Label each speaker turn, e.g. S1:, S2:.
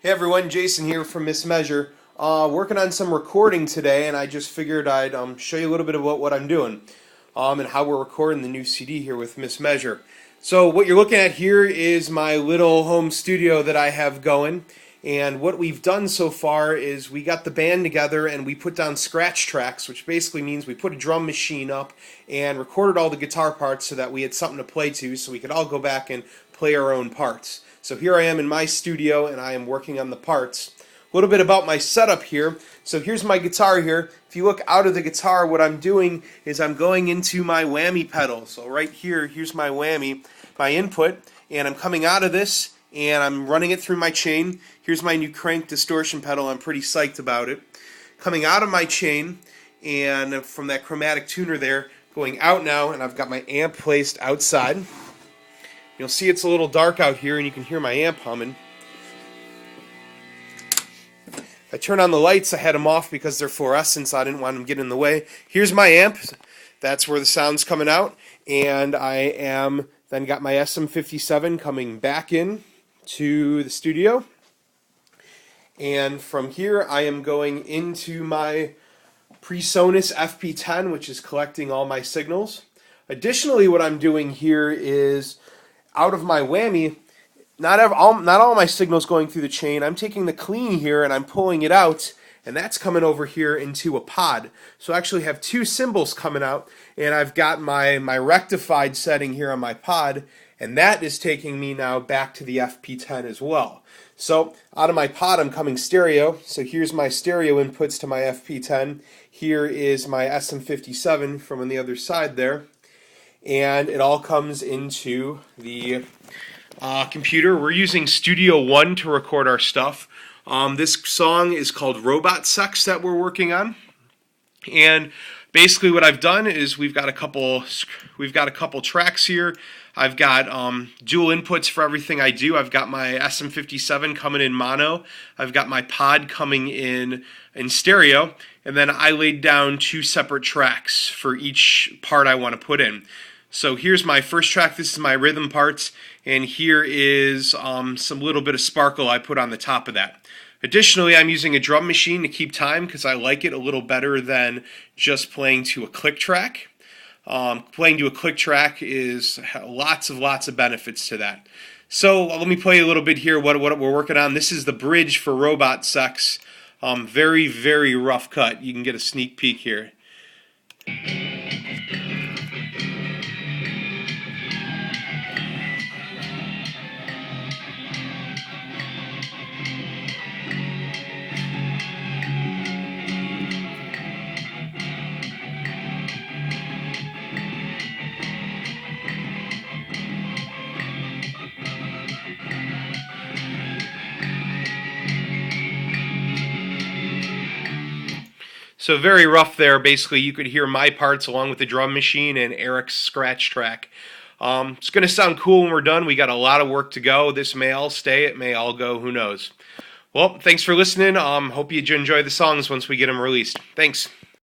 S1: Hey everyone, Jason here from Mismeasure. Working on some recording today, and I just figured I'd show you a little bit about what I'm doing and how we're recording the new CD here with Mismeasure. So what you're looking at here is my little home studio that I have going, and what we've done so far is we got the band together and we put down scratch tracks, which basically means we put a drum machine up and recorded all the guitar parts so that we had something to play to so we could all go back and play our own parts. So here I am in my studio and I am working on the parts. A little bit about my setup here. So here's my guitar here. If you look out of the guitar, what I'm doing is I'm going into my whammy pedal. So right here, here's my whammy, my input, and I'm coming out of this and I'm running it through my chain. Here's my new crank distortion pedal. I'm pretty psyched about it. Coming out of my chain and from that chromatic tuner there, going out now, and I've got my amp placed outside. You'll see it's a little dark out here and you can hear my amp humming. If I turn on the lights, I had them off because they're fluorescent, so I didn't want them getting in the way. Here's my amp. That's where the sound's coming out. And I am then got my SM57 coming back in to the studio. And from here I am going into my Presonus FP10, which is collecting all my signals. Additionally, what I'm doing here is out of my whammy, not all my signals going through the chain. I'm taking the clean here and I'm pulling it out, and that's coming over here into a pod. So I actually have two cymbals coming out, and I've got my rectified setting here on my pod, and that is taking me now back to the FP10 as well. So out of my pod I'm coming stereo. So here's my stereo inputs to my FP10. Here is my SM57 from on the other side there. And it all comes into the computer. We're using StudioOne to record our stuff. This song is called Robot Sex that we're working on. And basically what I've done is we've got a couple tracks here. I've got dual inputs for everything I do. I've got my SM57 coming in mono. I've got my pod coming in stereo. And then I laid down two separate tracks for each part I want to put in. So here's my first track. This is my rhythm parts, and here is some little bit of sparkle I put on the top of that. Additionally, I'm using a drum machine to keep time because I like it a little better than just playing to a click track. Playing to a click track is lots of benefits to that. So let me play a little bit here what we're working on. This is the bridge for Robot Sex. Very, very rough cut. You can get a sneak peek here. So very rough there. Basically, you could hear my parts along with the drum machine and Eric's scratch track. It's going to sound cool when we're done. We got a lot of work to go. This may all stay. It may all go. Who knows? Well, thanks for listening. Hope you enjoy the songs once we get them released. Thanks.